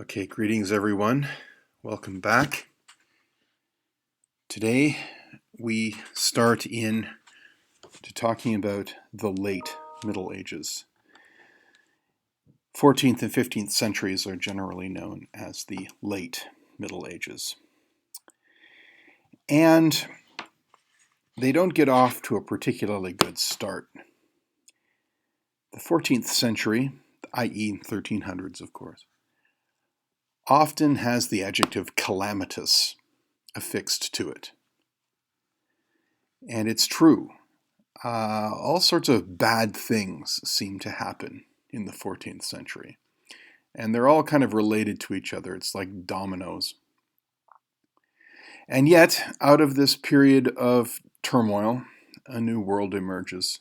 Okay, greetings everyone. Welcome back. Today we start in to talking about the late Middle Ages. 14th and 15th centuries are generally known as the late Middle Ages. And they don't get off to a particularly good start. The 14th century, i.e. 1300s of course, often has the adjective calamitous affixed to it. And it's true. All sorts of bad things seem to happen in the 14th century. And they're all kind of related to each other. It's like dominoes. And yet, out of this period of turmoil, a new world emerges,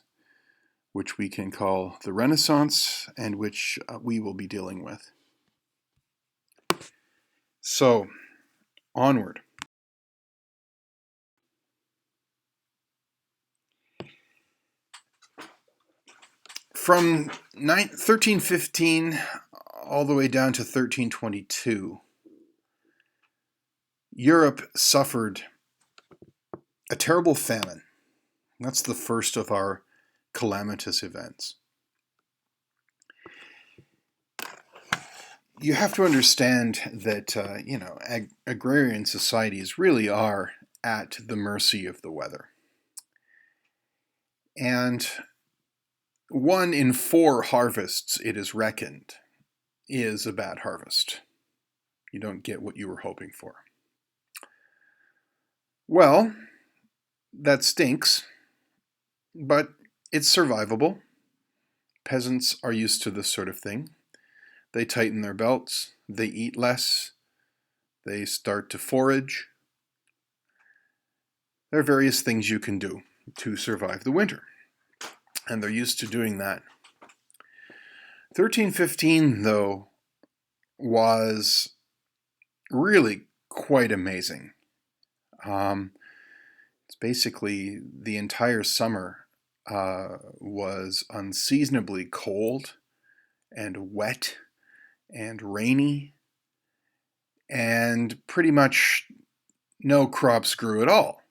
which we can call the Renaissance, and which we will be dealing with. So, onward. From 1315 all the way down to 1322, Europe suffered a terrible famine. That's the first of our calamitous events. You have to understand that, agrarian societies really are at the mercy of the weather. And 1 in 4 harvests, it is reckoned, is a bad harvest. You don't get what you were hoping for. Well, that stinks, but it's survivable. Peasants are used to this sort of thing. They tighten their belts, they eat less, they start to forage. There are various things you can do to survive the winter, and they're used to doing that. 1315, though, was really quite amazing. It's basically the entire summer was unseasonably cold and wet and rainy, and pretty much no crops grew at all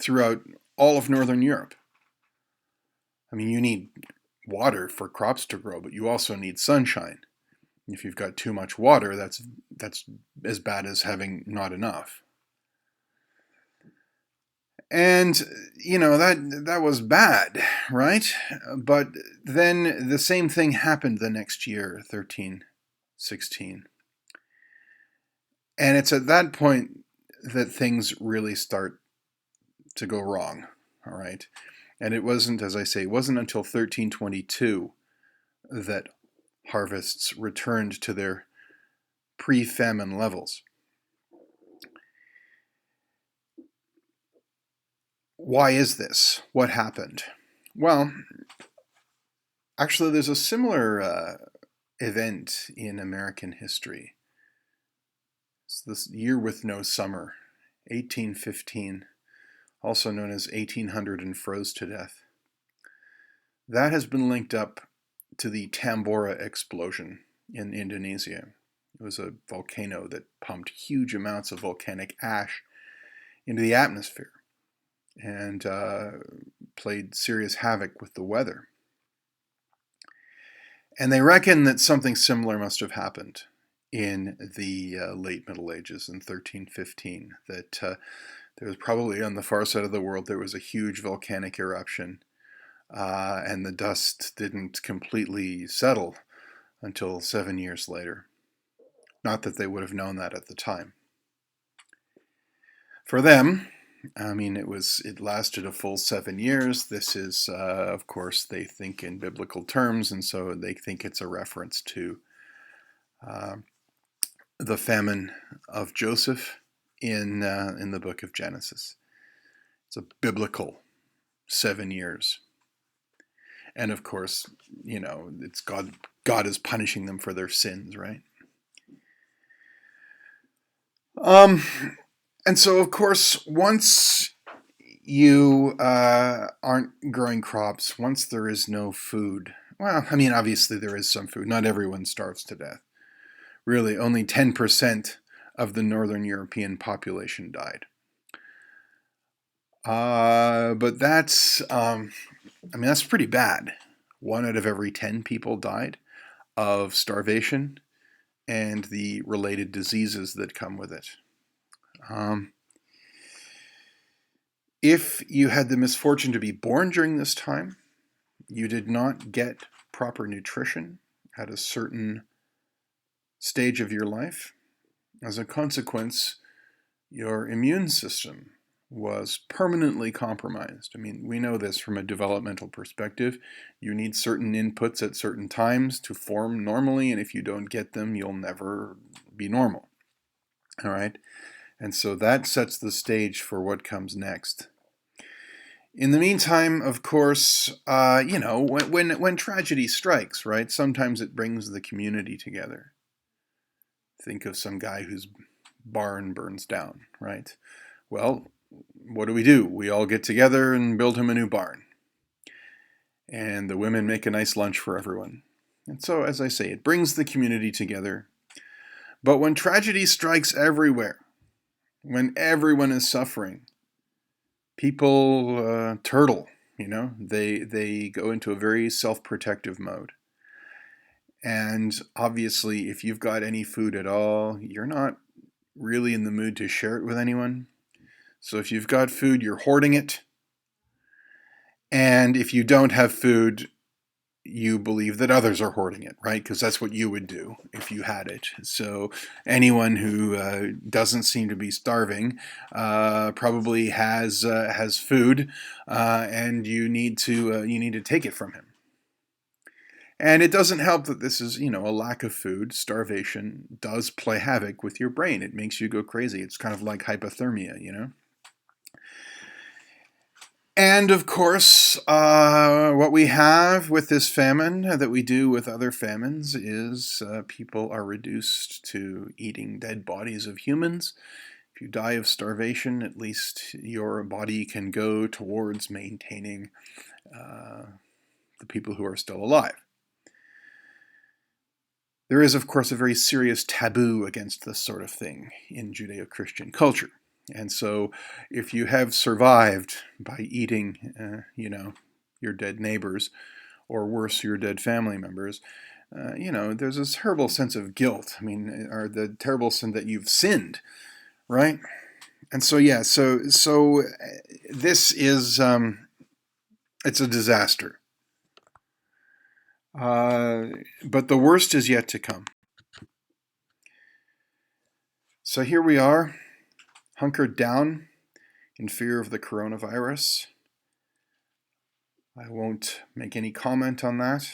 throughout all of Northern Europe. I mean, you need water for crops to grow, but you also need sunshine. If you've got too much water, that's as bad as having not enough. And, that was bad, right? But then the same thing happened the next year, 1316. And it's at that point that things really start to go wrong, all right? And it wasn't, as I say, it wasn't until 1322 that harvests returned to their pre-famine levels. Why is this? What happened? Well, actually, there's a similar event in American history. It's this year with no summer, 1815, also known as 1800 and froze to death. That has been linked up to the Tambora explosion in Indonesia. It was a volcano that pumped huge amounts of volcanic ash into the atmosphere and played serious havoc with the weather. And they reckon that something similar must have happened in the late Middle Ages in 1315, that there was probably on the far side of the world, there was a huge volcanic eruption, and the dust didn't completely settle until 7 years later. Not that they would have known that at the time. For them, I mean, it lasted a full 7 years. This is, of course, they think in biblical terms, and so they think it's a reference to the famine of Joseph in the book of Genesis. It's a biblical 7 years. And of course, it's God is punishing them for their sins, right? And so, of course, once you aren't growing crops, once there is no food, well, I mean, obviously there is some food. Not everyone starves to death. Really, only 10% of the Northern European population died. But that's pretty bad. 1 out of every 10 people died of starvation and the related diseases that come with it. Um, if you had the misfortune to be born during this time, you did not get proper nutrition at a certain stage of your life. As a consequence, your immune system was permanently compromised. I mean, we know this from a developmental perspective. You need certain inputs at certain times to form normally, and if you don't get them, you'll never be normal. All right? And so that sets the stage for what comes next. In the meantime, of course, when tragedy strikes, right, sometimes it brings the community together. Think of some guy whose barn burns down, right? Well, what do? We all get together and build him a new barn. And the women make a nice lunch for everyone. And so, as I say, it brings the community together. But when tragedy strikes everywhere, when everyone is suffering, people turtle, they go into a very self-protective mode. And obviously, if you've got any food at all, you're not really in the mood to share it with anyone. So if you've got food, you're hoarding it. And if you don't have food, you believe that others are hoarding it, right? Because that's what you would do if you had it. So anyone who doesn't seem to be starving probably has food, and you need to take it from him. And it doesn't help that this is, a lack of food. Starvation does play havoc with your brain. It makes you go crazy. It's kind of like hypothermia. And of course, what we have with this famine that we do with other famines is people are reduced to eating dead bodies of humans. If you die of starvation, at least your body can go towards maintaining the people who are still alive. There is, of course, a very serious taboo against this sort of thing in Judeo-Christian culture. And so if you have survived by eating, your dead neighbors, or worse, your dead family members, there's this terrible sense of guilt. I mean, or the terrible sense that you've sinned, right? And so, this is, it's a disaster. But the worst is yet to come. So here we are, hunkered down in fear of the coronavirus. I won't make any comment on that,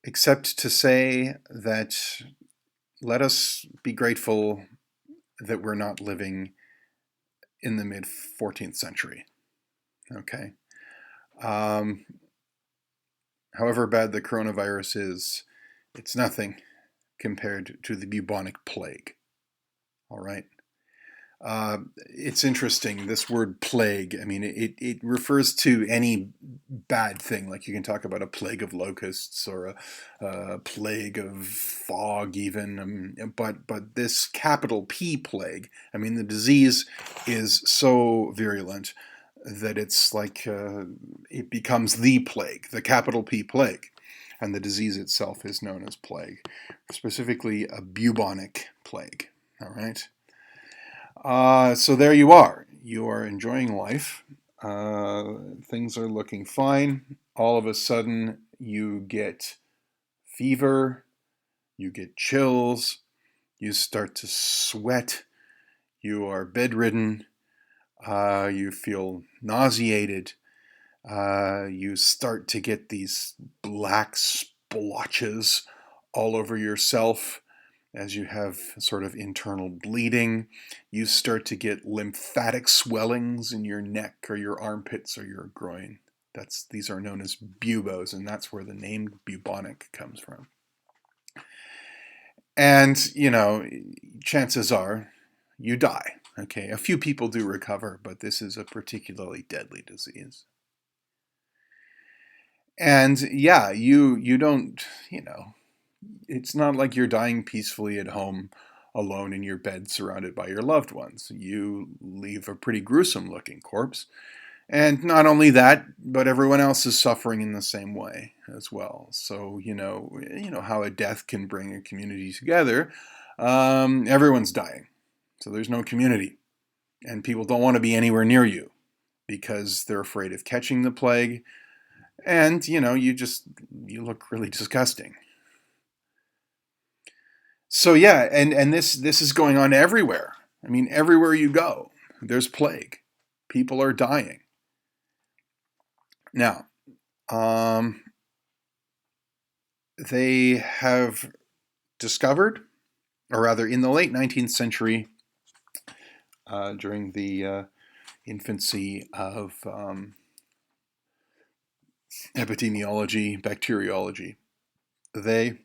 except to say that let us be grateful that we're not living in the mid-14th century, okay? However bad the coronavirus is, it's nothing compared to the bubonic plague, all right? It's interesting, this word plague, I mean, it refers to any bad thing, like you can talk about a plague of locusts or a plague of fog even, but this capital P plague, I mean, the disease is so virulent that it's like it becomes the plague, the capital P plague, and the disease itself is known as plague, specifically a bubonic plague, all right? So there you are. You are enjoying life. Things are looking fine. All of a sudden, you get fever, you get chills, you start to sweat, you are bedridden, you feel nauseated, you start to get these black splotches all over yourself. As you have sort of internal bleeding, you start to get lymphatic swellings in your neck or your armpits or your groin. These are known as buboes, and that's where the name bubonic comes from. And, chances are you die. Okay, a few people do recover, but this is a particularly deadly disease. And yeah, you don't, It's not like you're dying peacefully at home alone in your bed surrounded by your loved ones. You leave a pretty gruesome looking corpse. And not only that, but everyone else is suffering in the same way as well. So, you know how a death can bring a community together. Everyone's dying. So there's no community. And people don't want to be anywhere near you because they're afraid of catching the plague. And, you look really disgusting. So yeah, and this is going on everywhere. I mean, everywhere you go, there's plague. People are dying. Now, um, they have discovered, or rather, in the late 19th century, during the infancy of epidemiology, bacteriology, they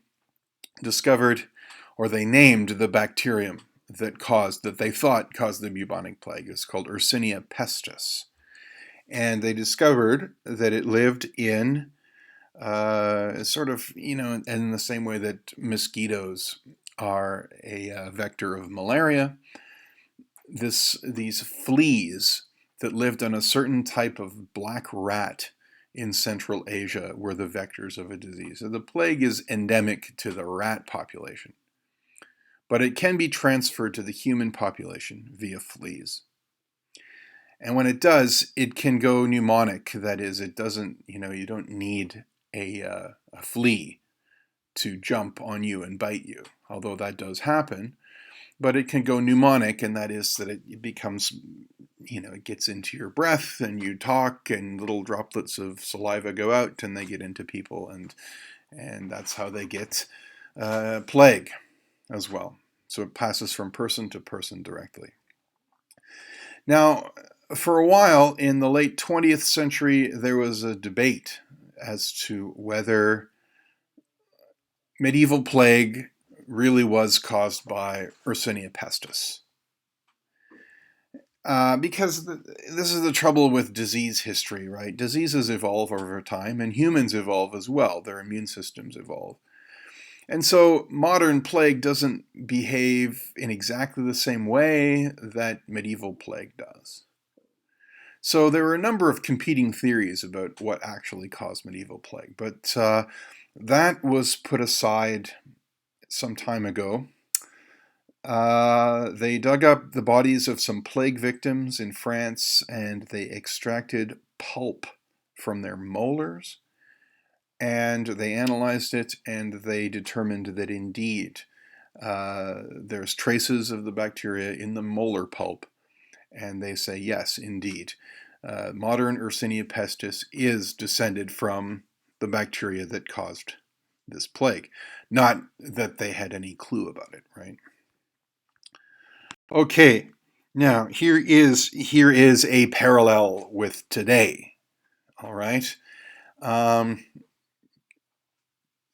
discovered, or they named the bacterium that they thought caused the bubonic plague. It's called Yersinia pestis. And they discovered that it lived in sort of, in the same way that mosquitoes are a vector of malaria. These fleas that lived on a certain type of black rat in Central Asia were the vectors of a disease. So the plague is endemic to the rat population, but it can be transferred to the human population via fleas. And when it does, it can go pneumonic. That is, it doesn't, you don't need a flea to jump on you and bite you, although that does happen. But it can go pneumonic, and that is that it becomes, it gets into your breath and you talk and little droplets of saliva go out and they get into people, and that's how they get plague as well. So it passes from person to person directly. Now, for a while in the late 20th century, there was a debate as to whether medieval plague really was caused by Yersinia pestis. Because this is the trouble with disease history, right? Diseases evolve over time, and humans evolve as well. Their immune systems evolve. And so modern plague doesn't behave in exactly the same way that medieval plague does. So there were a number of competing theories about what actually caused medieval plague, but that was put aside some time ago. They dug up the bodies of some plague victims in France, and they extracted pulp from their molars, and they analyzed it, and they determined that indeed there's traces of the bacteria in the molar pulp, and they say, yes, indeed, modern Yersinia pestis is descended from the bacteria that caused this plague. Not that they had any clue about it, right? Okay, now here is a parallel with today. All right,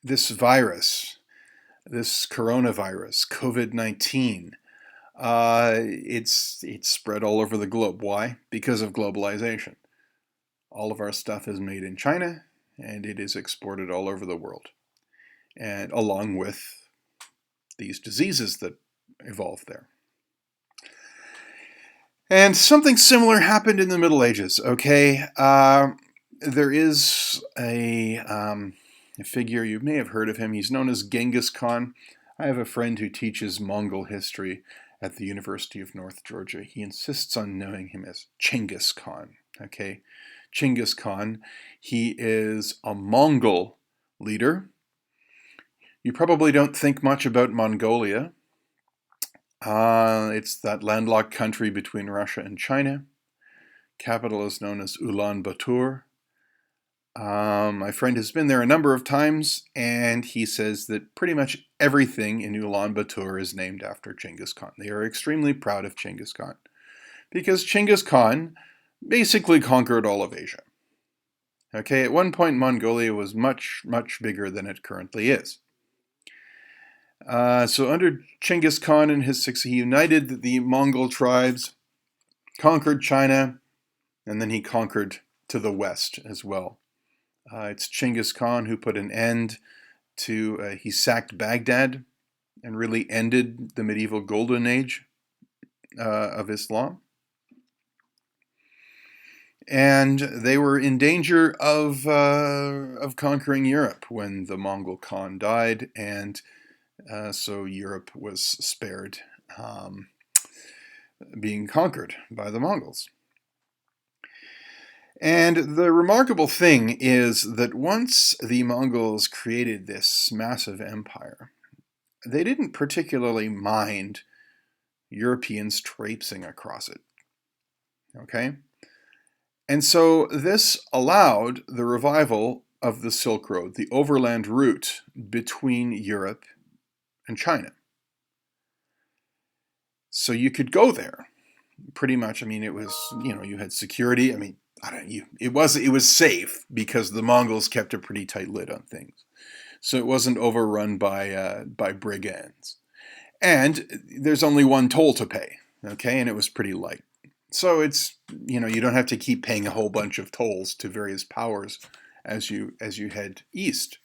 this virus, this coronavirus, COVID-19, it's spread all over the globe. Why? Because of globalization. All of our stuff is made in China, and it is exported all over the world, and along with these diseases that evolved there. And something similar happened in the Middle Ages, okay? There is a figure, you may have heard of him. He's known as Genghis Khan. I have a friend who teaches Mongol history at the University of North Georgia. He insists on knowing him as Chinggis Khan, okay? Chinggis Khan, he is a Mongol leader. You probably don't think much about Mongolia. It's that landlocked country between Russia and China. Capital is known as Ulaanbaatar. My friend has been there a number of times, and he says that pretty much everything in Ulaanbaatar is named after Genghis Khan. They are extremely proud of Genghis Khan because Genghis Khan basically conquered all of Asia. Okay, at one point Mongolia was much, much bigger than it currently is. So under Genghis Khan and his six, he united the Mongol tribes, conquered China, and then he conquered to the west as well. It's Genghis Khan who put an end he sacked Baghdad and really ended the medieval golden age of Islam. And they were in danger of conquering Europe when the Mongol Khan died, and so Europe was spared being conquered by the Mongols. And the remarkable thing is that once the Mongols created this massive empire, they didn't particularly mind Europeans traipsing across it. Okay? And so this allowed the revival of the Silk Road, the overland route between Europe and China. So you could go there pretty much. I mean, it was, you had security. I mean, it was safe because the Mongols kept a pretty tight lid on things. So it wasn't overrun by brigands. And there's only one toll to pay, okay? And it was pretty light. So it's, you don't have to keep paying a whole bunch of tolls to various powers as you head east.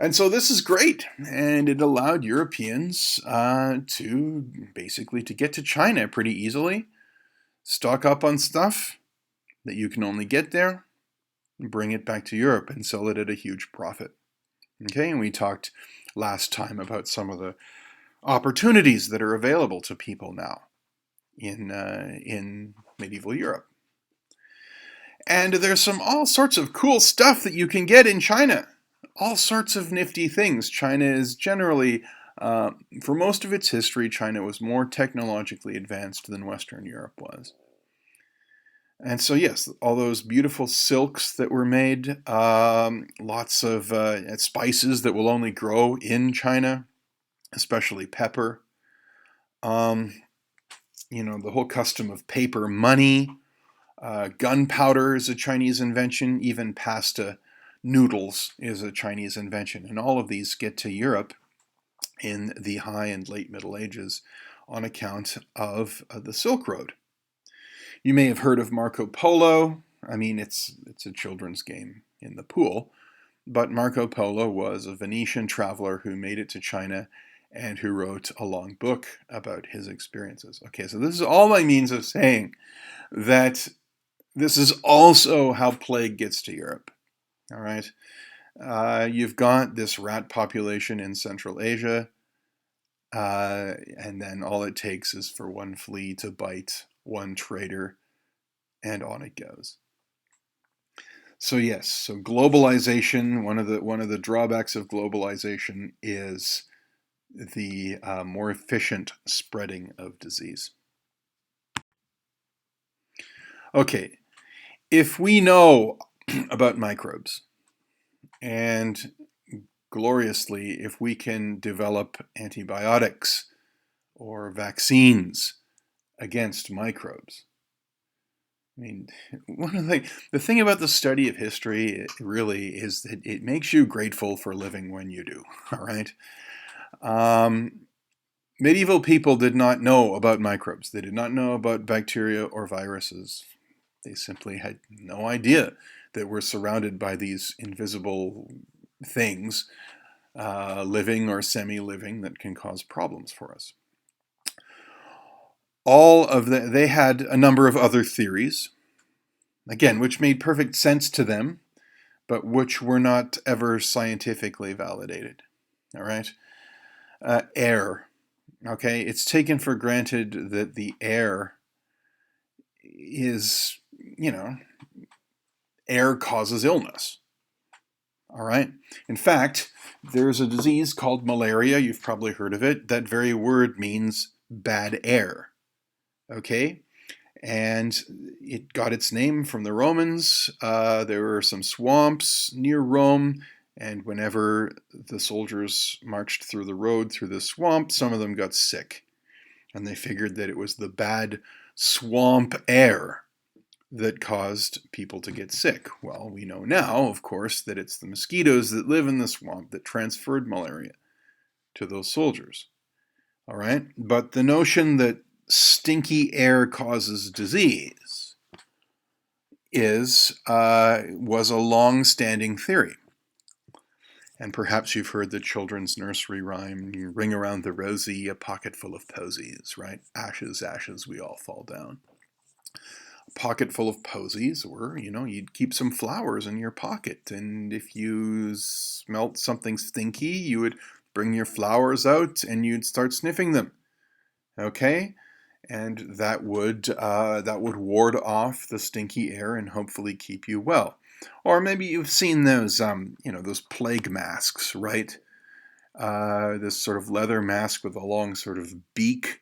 And so this is great, and it allowed Europeans to get to China pretty easily, stock up on stuff that you can only get there, bring it back to Europe and sell it at a huge profit. Okay, and we talked last time about some of the opportunities that are available to people now in medieval Europe. And there's all sorts of cool stuff that you can get in China. All sorts of nifty things. China is generally, for most of its history, China was more technologically advanced than Western Europe was. And so, yes, all those beautiful silks that were made, lots of spices that will only grow in China, especially pepper. The whole custom of paper money, gunpowder is a Chinese invention, even pasta noodles is a Chinese invention. And all of these get to Europe in the high and late Middle Ages on account of the Silk Road. You may have heard of Marco Polo. I mean, it's a children's game in the pool. But Marco Polo was a Venetian traveler who made it to China and who wrote a long book about his experiences. Okay, so this is all my means of saying that this is also how plague gets to Europe. All right? You've got this rat population in Central Asia, and then all it takes is for one flea to bite one trader, and on it goes. So yes, so globalization, one of the drawbacks of globalization is the more efficient spreading of disease. Okay, if we know about microbes, and gloriously, if we can develop antibiotics or vaccines against microbes, I mean, the thing about the study of history really is that it makes you grateful for living when you do, all right? Medieval people did not know about microbes. They did not know about bacteria or viruses. They simply had no idea that we're surrounded by these invisible things, living or semi-living, that can cause problems for us. They had a number of other theories, again, which made perfect sense to them, but which were not ever scientifically validated. All right? Air. Okay, it's taken for granted that the air is, air causes illness. All right? In fact, there's a disease called malaria. You've probably heard of it. That very word means bad air. Okay? And it got its name from the Romans. There were some swamps near Rome, and whenever the soldiers marched through the road through the swamp, some of them got sick. And they figured that it was the bad swamp air that caused people to get sick. Well, we know now, of course, that it's the mosquitoes that live in the swamp that transferred malaria to those soldiers. All right? But the notion that stinky air causes disease was a long-standing theory. And perhaps you've heard the children's nursery rhyme, you ring around the rosy, a pocket full of posies, right? Ashes, ashes, we all fall down. A pocket full of posies, or, you'd keep some flowers in your pocket. And if you smelt something stinky, you would bring your flowers out and you'd start sniffing them. Okay? And that would ward off the stinky air and hopefully keep you well. Or maybe you've seen those those plague masks, right? This sort of leather mask with a long sort of beak.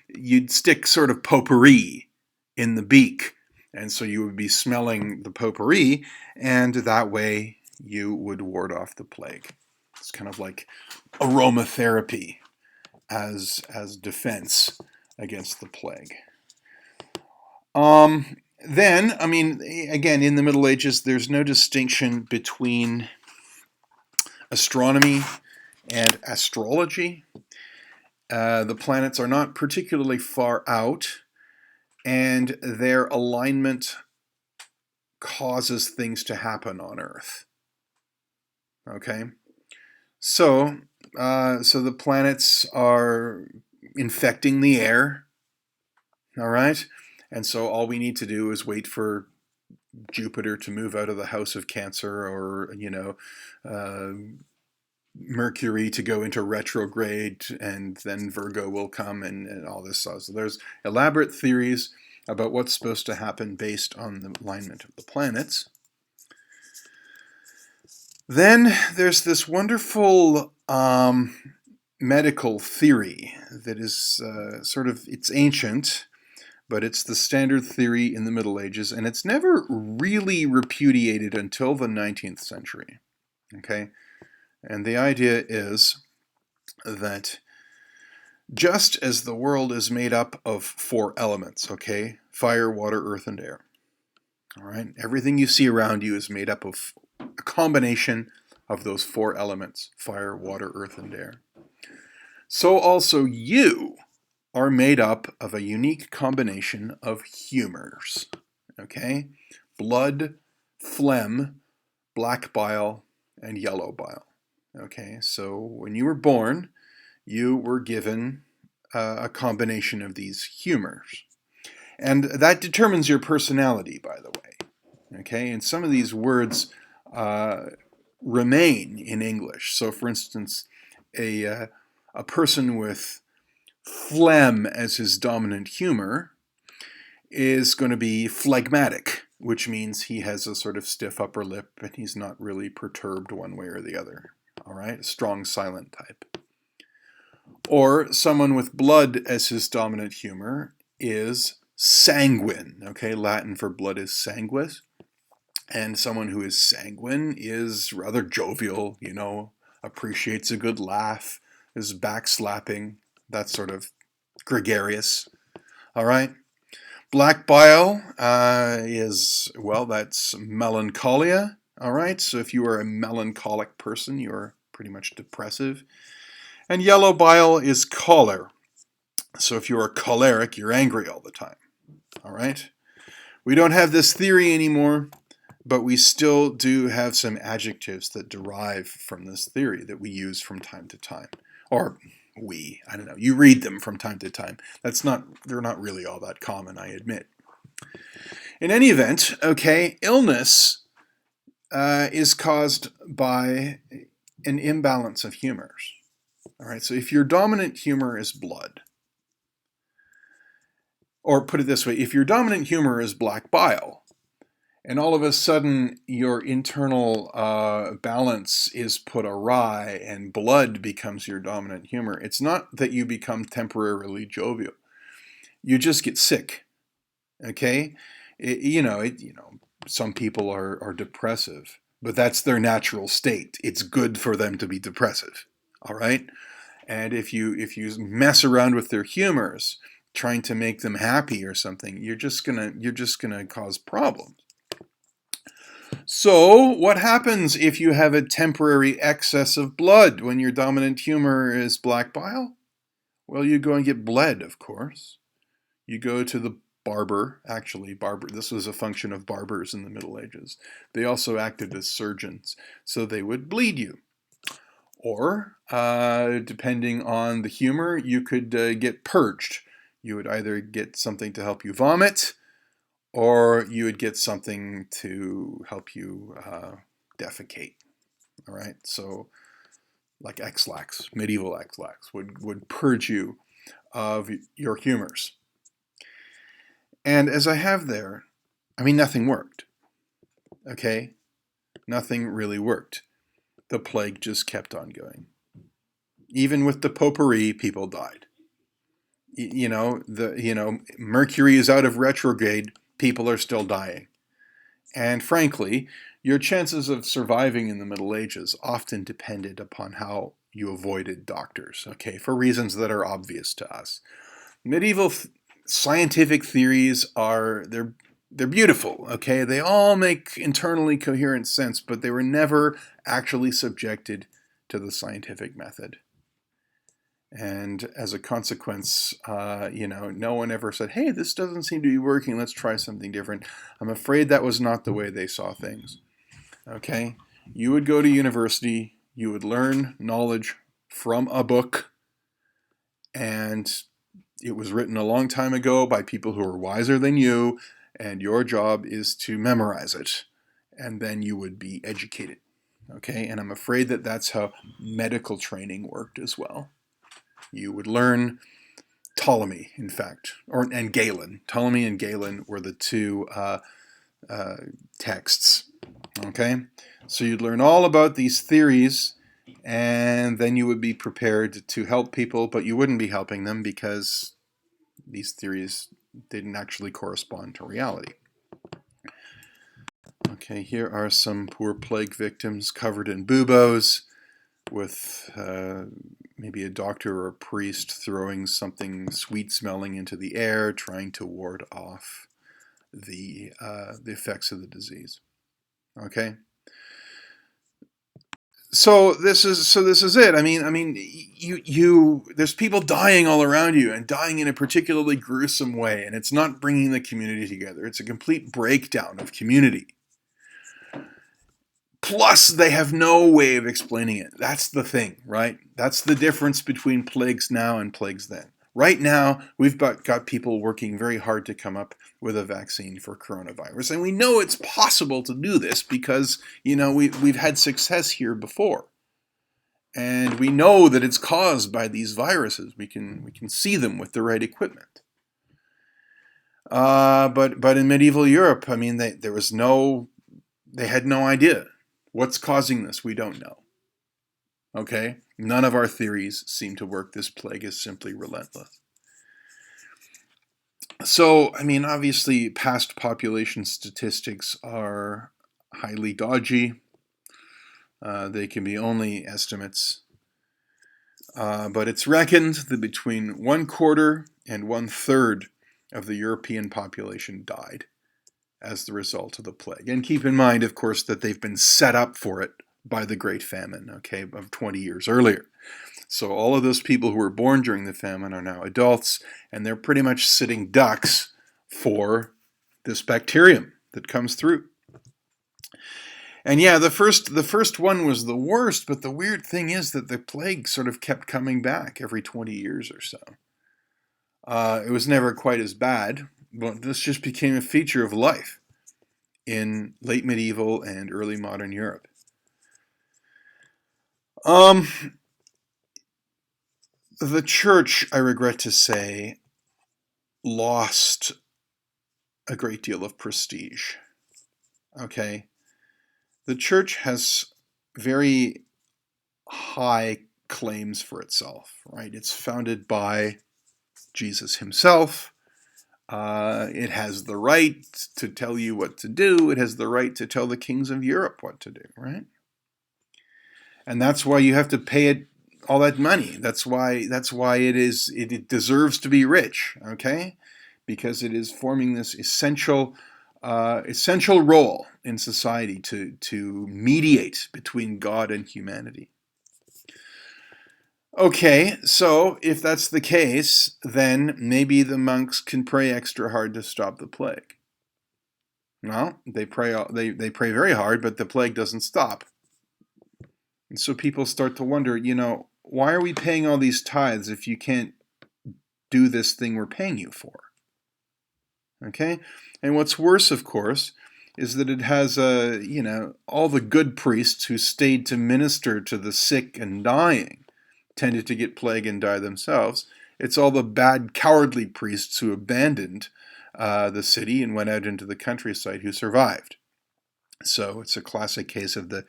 You'd stick sort of potpourri in the beak, and so you would be smelling the potpourri, and that way you would ward off the plague. It's kind of like aromatherapy as defense against the plague. Then, again, in the Middle Ages, there's no distinction between astronomy and astrology. The planets are not particularly far out, and their alignment causes things to happen on Earth. Okay? So the planets are infecting the air, all right? And so all we need to do is wait for Jupiter to move out of the house of Cancer, or, Mercury to go into retrograde, and then Virgo will come, and all this stuff. So there's elaborate theories about what's supposed to happen based on the alignment of the planets. Then there's this wonderful medical theory that is it's ancient, but it's the standard theory in the Middle Ages, and it's never really repudiated until the 19th century. Okay? And the idea is that just as the world is made up of 4 elements, okay? Fire, water, earth, and air. All right? Everything you see around you is made up of a combination of those 4 elements: fire, water, earth, and air. So also you are made up of a unique combination of humors, okay? Blood, phlegm, black bile, and yellow bile. Okay, so when you were born, you were given a combination of these humors. And that determines your personality, by the way. Okay, and some of these words remain in English. So, for instance, a person with phlegm as his dominant humor is going to be phlegmatic, which means he has a sort of stiff upper lip and he's not really perturbed one way or the other. All right, strong silent type. Or someone with blood as his dominant humor is sanguine. Okay, Latin for blood is sanguis. And someone who is sanguine is rather jovial, appreciates a good laugh, is backslapping, that sort of gregarious. All right. Black bile that's melancholia. All right. So if you are a melancholic person, you're pretty much depressive. And yellow bile is choler. So if you're a choleric, you're angry all the time. All right. We don't have this theory anymore, but we still do have some adjectives that derive from this theory that we use from time to time. Or I don't know, you read them from time to time. They're not really all that common, I admit. In any event, okay, illness is caused by an imbalance of humors. All right, so if your dominant humor is blood, or put it this way, if your dominant humor is black bile, and all of a sudden your internal balance is put awry and blood becomes your dominant humor, it's not that you become temporarily jovial. You just get sick, okay? Some people are depressive, but that's their natural state. It's good for them to be depressive, all right? And if you mess around with their humors, trying to make them happy or something, you're just gonna cause problems. So what happens if you have a temporary excess of blood when your dominant humor is black bile? Well, you go and get bled, of course. You go to the barber. Actually, this was a function of barbers in the Middle Ages. They also acted as surgeons, so they would bleed you. Or, depending on the humor, you could get purged. You would either get something to help you vomit, or you would get something to help you defecate. All right, so like X-lax, medieval X-lax would purge you of your humors. And as I have there, I mean, nothing worked. Okay, nothing really worked. The plague just kept on going. Even with the potpourri, people died. Mercury is out of retrograde. People are still dying. And frankly, your chances of surviving in the Middle Ages often depended upon how you avoided doctors, okay, for reasons that are obvious to us. Medieval scientific theories they're beautiful, okay? They all make internally coherent sense, but they were never actually subjected to the scientific method. And as a consequence, no one ever said, hey, this doesn't seem to be working, let's try something different. I'm afraid that was not the way they saw things. Okay? You would go to university, you would learn knowledge from a book, and it was written a long time ago by people who are wiser than you, and your job is to memorize it, and then you would be educated. Okay? And I'm afraid that that's how medical training worked as well. You would learn Ptolemy, in fact, and Galen. Ptolemy and Galen were the two texts. Okay, so you'd learn all about these theories, and then you would be prepared to help people, but you wouldn't be helping them because these theories didn't actually correspond to reality. Okay, here are some poor plague victims covered in buboes, with maybe a doctor or a priest throwing something sweet-smelling into the air, trying to ward off the effects of the disease. Okay, so this is it. I mean, there's people dying all around you and dying in a particularly gruesome way, and it's not bringing the community together. It's a complete breakdown of community. Plus, they have no way of explaining it. That's the thing, right? That's the difference between plagues now and plagues then. Right now, we've got people working very hard to come up with a vaccine for coronavirus. And we know it's possible to do this because, we've had success here before. And we know that it's caused by these viruses. We can see them with the right equipment. But in medieval Europe, I mean, they had no idea. What's causing this? We don't know. Okay? None of our theories seem to work. This plague is simply relentless. So, I mean, obviously, past population statistics are highly dodgy. They can be only estimates. But it's reckoned that between 1/4 and 1/3 of the European population died as the result of the plague. And keep in mind, of course, that they've been set up for it by the Great Famine, okay, of 20 years earlier. So all of those people who were born during the famine are now adults, and they're pretty much sitting ducks for this bacterium that comes through. And yeah, the first one was the worst, but the weird thing is that the plague sort of kept coming back every 20 years or so. It was never quite as bad, but this just became a feature of life in late medieval and early modern Europe. The church, I regret to say, lost a great deal of prestige. Okay? The church has very high claims for itself, right? It's founded by Jesus himself. It has the right to tell you what to do. It has the right to tell the kings of Europe what to do, right? And that's why you have to pay it all that money. That's why it deserves to be rich, okay? Because it is forming this essential role in society to mediate between God and humanity. Okay, so if that's the case, then maybe the monks can pray extra hard to stop the plague. Well, they pray very hard, but the plague doesn't stop. And so people start to wonder, why are we paying all these tithes if you can't do this thing we're paying you for? Okay? And what's worse, of course, is that it has, all the good priests who stayed to minister to the sick and dying tended to get plague and die themselves. It's all the bad, cowardly priests who abandoned the city and went out into the countryside who survived. So it's a classic case of the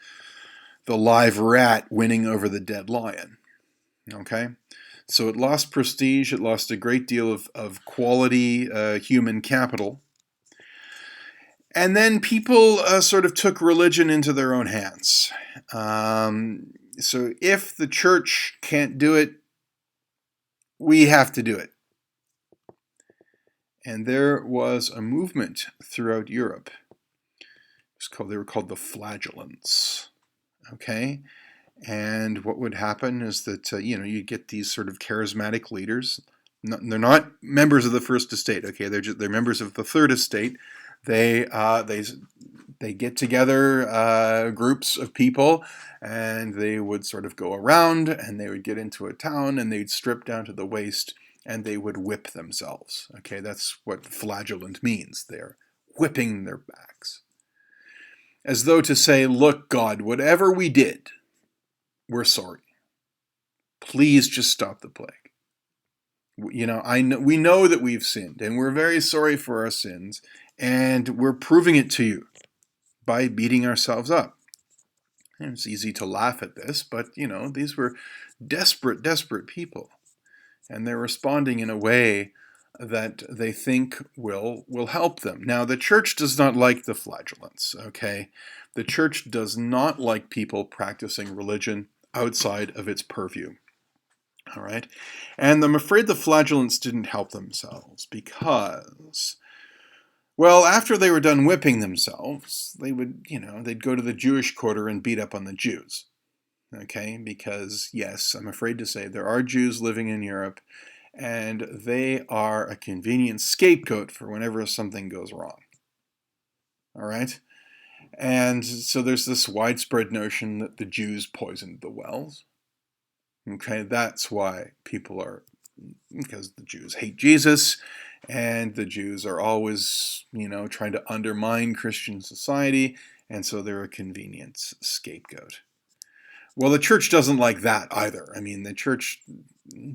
live rat winning over the dead lion. Okay? So it lost prestige, it lost a great deal of quality human capital. And then people sort of took religion into their own hands. So if the church can't do it, we have to do it. And there was a movement throughout Europe. They were called the Flagellants. Okay? And what would happen is that, you get these sort of charismatic leaders. They're not members of the First Estate, okay? They're members of the Third Estate. They get together groups of people, and they would sort of go around, and they would get into a town, and they'd strip down to the waist, and they would whip themselves. Okay, that's what flagellant means. They're whipping their backs. As though to say, look, God, whatever we did, we're sorry. Please just stop the plague. We know that we've sinned, and we're very sorry for our sins, and we're proving it to you by beating ourselves up. And it's easy to laugh at this, but these were desperate, desperate people, and they're responding in a way that they think will help them. Now, the church does not like the flagellants, okay? The church does not like people practicing religion outside of its purview. All right? And I'm afraid the flagellants didn't help themselves because, well, after they were done whipping themselves, they would, they'd go to the Jewish quarter and beat up on the Jews. Okay? Because, yes, I'm afraid to say there are Jews living in Europe, and they are a convenient scapegoat for whenever something goes wrong. All right? And so there's this widespread notion that the Jews poisoned the wells. Okay, that's why because the Jews hate Jesus, and the Jews are always, trying to undermine Christian society, and so they're a convenient scapegoat. Well, the church doesn't like that either. I mean, the church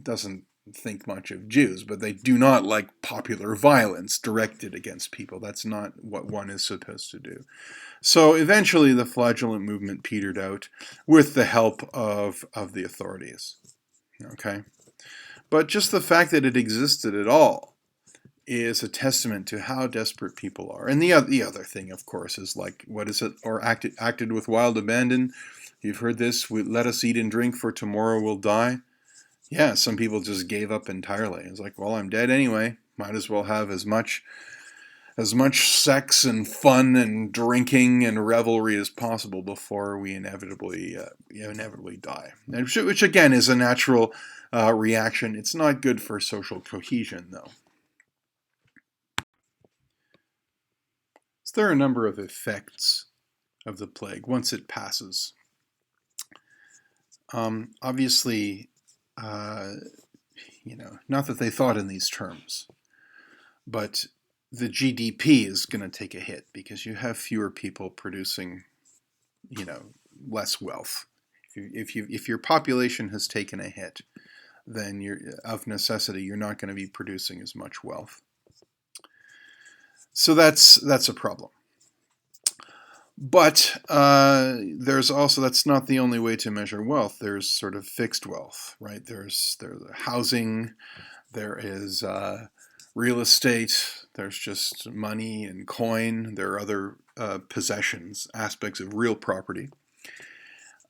doesn't think much of Jews, but they do not like popular violence directed against people. That's not what one is supposed to do. So eventually the flagellant movement petered out with the help of the authorities. Okay? But just the fact that it existed at all is a testament to how desperate people are. And the other thing, of course, is like, what is it? Or acted with wild abandon. You've heard this, let us eat and drink for tomorrow we'll die. Yeah, some people just gave up entirely. It's like, well, I'm dead anyway. Might as well have as much sex and fun and drinking and revelry as possible before we inevitably die. Which again is a natural reaction. It's not good for social cohesion, though. So there are a number of effects of the plague once it passes. Obviously, not that they thought in these terms, but the GDP is going to take a hit because you have fewer people producing, less wealth. If your population has taken a hit, then of necessity you're not going to be producing as much wealth. So that's a problem. But there's also, that's not the only way to measure wealth. There's sort of fixed wealth, right? There's housing, there is real estate, there's just money and coin, there are other possessions, aspects of real property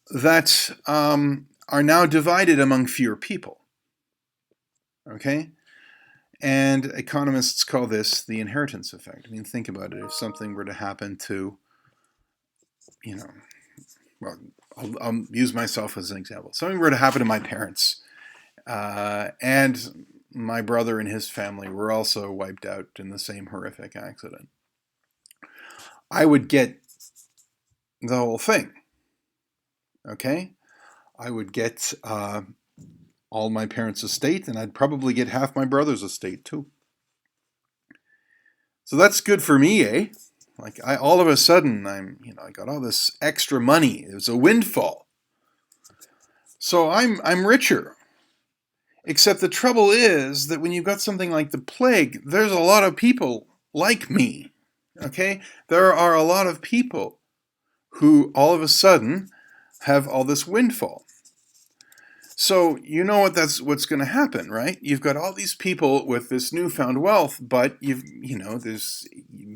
that are now divided among fewer people. Okay? And economists call this the inheritance effect. I mean, think about it. If something were to happen to, well, I'll use myself as an example. Something were to happen to my parents, and my brother and his family were also wiped out in the same horrific accident, I would get the whole thing. Okay? I would get all my parents' estate, and I'd probably get half my brother's estate too. So that's good for me, eh? Like I all of a sudden I got all this extra money. It was a windfall. So I'm richer. Except the trouble is that when you've got something like the plague, there's a lot of people like me. Okay? There are a lot of people who all of a sudden have all this windfall. So you know what's going to happen, right? You've got all these people with this newfound wealth, but you've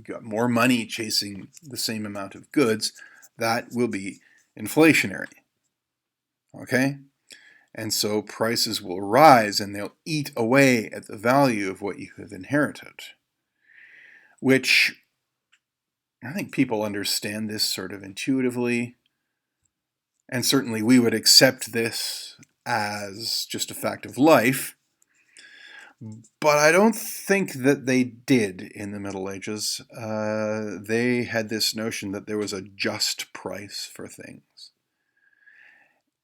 got more money chasing the same amount of goods. That will be inflationary. Okay? And so prices will rise and they'll eat away at the value of what you have inherited. Which I think people understand this sort of intuitively. And certainly we would accept this as just a fact of life. But I don't think that they did in the Middle Ages. They had this notion that there was a just price for things.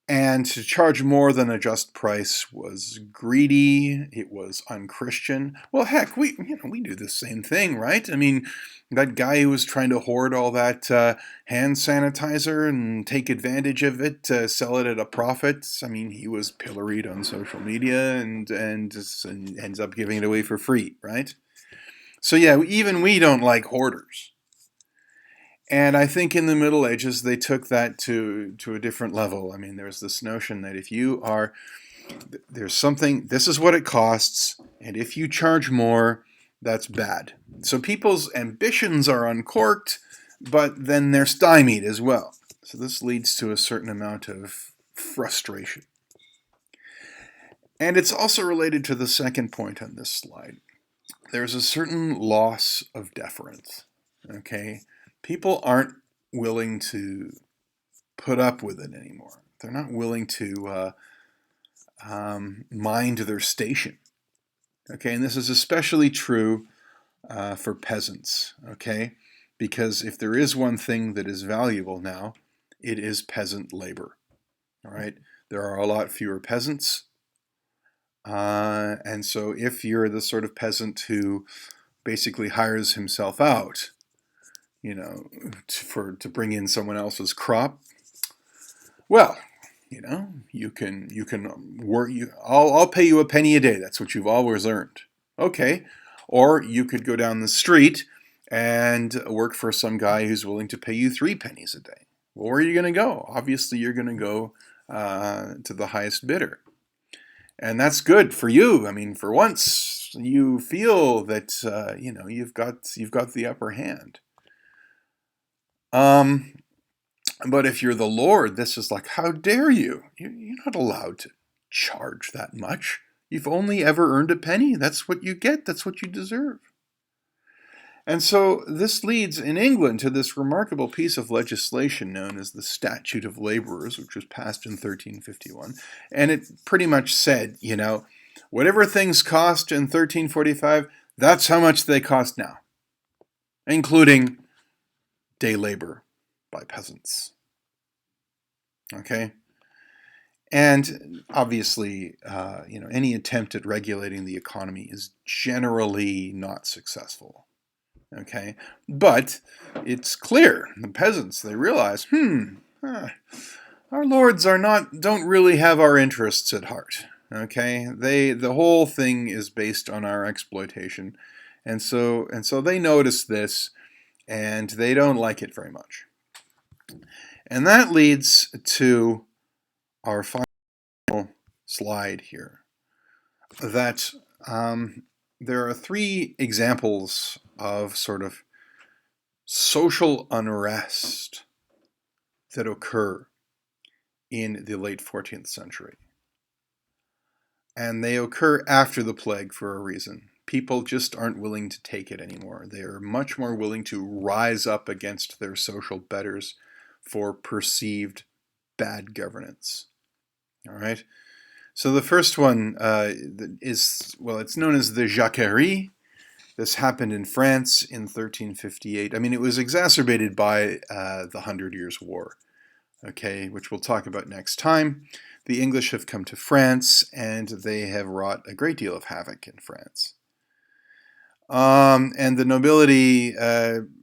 And to charge more than a just price was greedy. It was unchristian. Well, heck, we do the same thing, right? I mean, that guy who was trying to hoard all that hand sanitizer and take advantage of it to sell it at a profit. I mean, he was pilloried on social media and ends up giving it away for free, right? So yeah, even we don't like hoarders. And I think in the Middle Ages, they took that to a different level. I mean, there's this notion that if you are, there's something, this is what it costs, and if you charge more, that's bad. So people's ambitions are uncorked, but then they're stymied as well. So this leads to a certain amount of frustration. And it's also related to the second point on this slide. There's a certain loss of deference, okay? People aren't willing to put up with it anymore. They're not willing to mind their station. Okay, and this is especially true for peasants. Okay, because if there is one thing that is valuable now, it is peasant labor. All right, there are a lot fewer peasants, and so if you're the sort of peasant who basically hires himself out, to bring in someone else's crop, well, you can work. I'll pay you a penny a day. That's what you've always earned. Okay, or you could go down the street and work for some guy who's willing to pay you 3 pennies a day. Well, where are you going to go? Obviously, you're going to go to the highest bidder, and that's good for you. I mean, for once, you feel that you've got the upper hand. But if you're the Lord, this is like, how dare you? You're not allowed to charge that much. You've only ever earned a penny. That's what you get. That's what you deserve. And so this leads in England to this remarkable piece of legislation known as the Statute of Laborers, which was passed in 1351. And it pretty much said, whatever things cost in 1345, that's how much they cost now, including day labor by peasants. Okay? And obviously, any attempt at regulating the economy is generally not successful. Okay? But it's clear, the peasants, they realize, our lords don't really have our interests at heart. Okay? The whole thing is based on our exploitation. And so they notice this, and they don't like it very much. And that leads to our final slide here, that there are 3 examples of sort of social unrest that occur in the late 14th century. And they occur after the plague for a reason. People just aren't willing to take it anymore. They are much more willing to rise up against their social betters for perceived bad governance. All right? So the first one it's known as the Jacquerie. This happened in France in 1358. I mean, it was exacerbated by the 100 Years' War, okay, which we'll talk about next time. the English have come to France, and they have wrought a great deal of havoc in France. And the nobility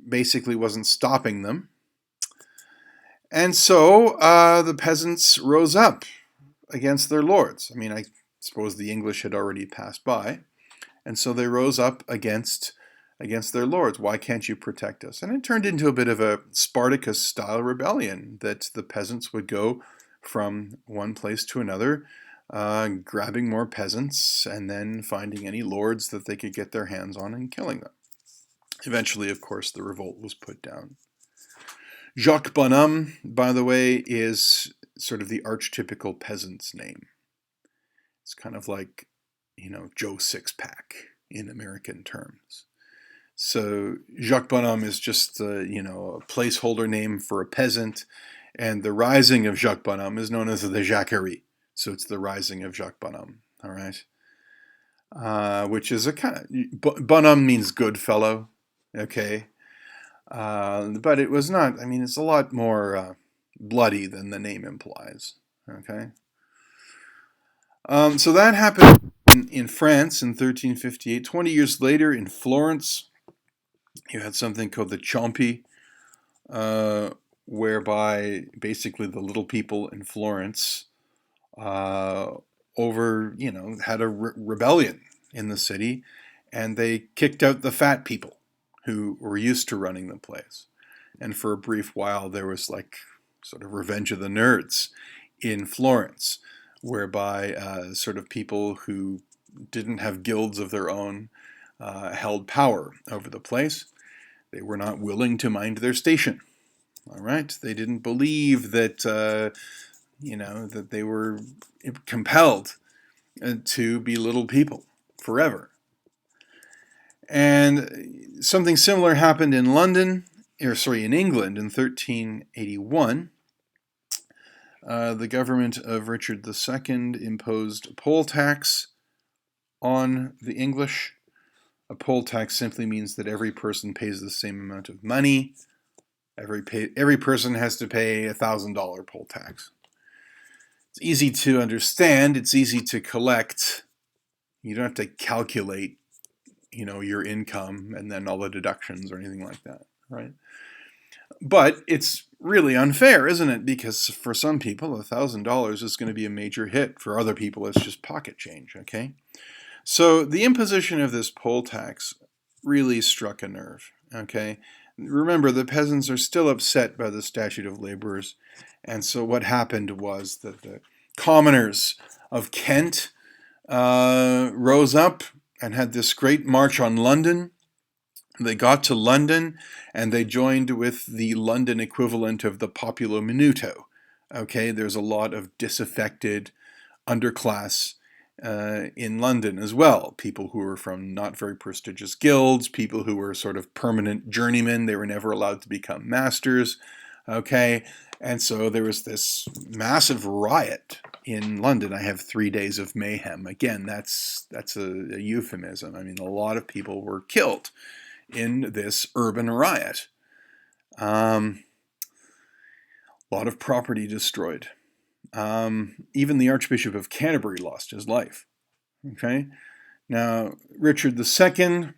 basically wasn't stopping them. And so the peasants rose up against their lords. I mean, I suppose the English had already passed by. And so they rose up against their lords. Why can't you protect us? And it turned into a bit of a Spartacus-style rebellion, that the peasants would go from one place to another, grabbing more peasants and then finding any lords that they could get their hands on and killing them. Eventually, of course, the revolt was put down. Jacques Bonhomme, by the way, is sort of the archetypical peasant's name. It's kind of like, Joe Sixpack in American terms. So Jacques Bonhomme is just, a placeholder name for a peasant, and the rising of Jacques Bonhomme is known as the Jacquerie. So it's the rising of Jacques Bonhomme, all right? Which is a kind of, Bonhomme means good fellow, okay? But it was not, it's a lot more bloody than the name implies, okay? So that happened in France in 1358. 20 years later in Florence, you had something called the Ciompi, whereby basically the little people in Florence had a rebellion in the city, and they kicked out the fat people who were used to running the place. And for a brief while, there was like sort of Revenge of the Nerds in Florence, whereby sort of people who didn't have guilds of their own held power over the place. They were not willing to mind their station. All right, they didn't believe that that they were compelled to be little people forever. And something similar happened in England in 1381. The government of Richard II imposed a poll tax on the English. A poll tax simply means that every person pays the same amount of money. Every person has to pay a $1,000 poll tax. It's easy to understand. It's easy to collect. You don't have to calculate, your income and then all the deductions or anything like that, right? But it's really unfair, isn't it? Because for some people, $1,000 is going to be a major hit. For other people, it's just pocket change, okay? So the imposition of this poll tax really struck a nerve, okay? Remember, the peasants are still upset by the statute of laborers, and so what happened was that the commoners of Kent rose up and had this great march on London. They got to London, and they joined with the London equivalent of the Populo Minuto, okay? There's a lot of disaffected underclass in London as well. People who were from not very prestigious guilds, people who were sort of permanent journeymen. They were never allowed to become masters, okay? And so there was this massive riot in London. I have 3 days of mayhem. Again, that's a euphemism. A lot of people were killed in this urban riot. A lot of property destroyed. Even the Archbishop of Canterbury lost his life. Okay? Now, Richard II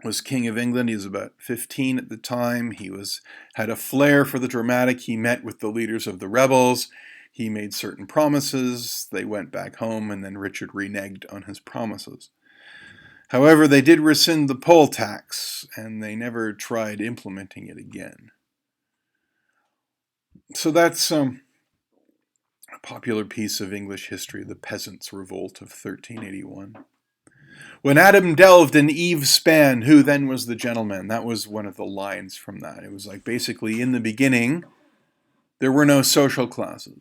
was King of England. He was about 15 at the time. He had a flair for the dramatic. He met with the leaders of the rebels. He made certain promises. They went back home, and then Richard reneged on his promises. However, they did rescind the poll tax, and they never tried implementing it again. So that's a popular piece of English history, the Peasants' Revolt of 1381. When Adam delved and Eve span, who then was the gentleman? That was one of the lines from that. It was like, basically, in the beginning, there were no social classes.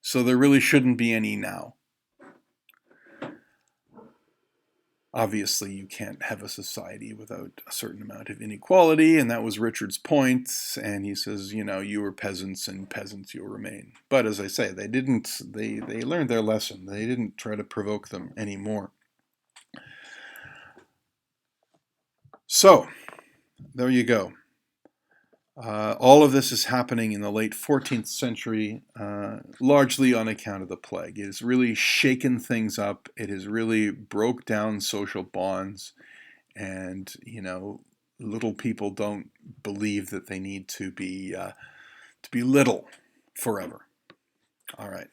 So there really shouldn't be any now. Obviously, you can't have a society without a certain amount of inequality, and that was Richard's point. And he says, you were peasants, and peasants you'll remain. But as I say, they learned their lesson. They didn't try to provoke them anymore. So, there you go. All of this is happening in the late 14th century, largely on account of the plague. It has really shaken things up. It has really broke down social bonds, and little people don't believe that they need to be little forever. All right.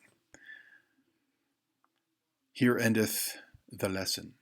Here endeth the lesson.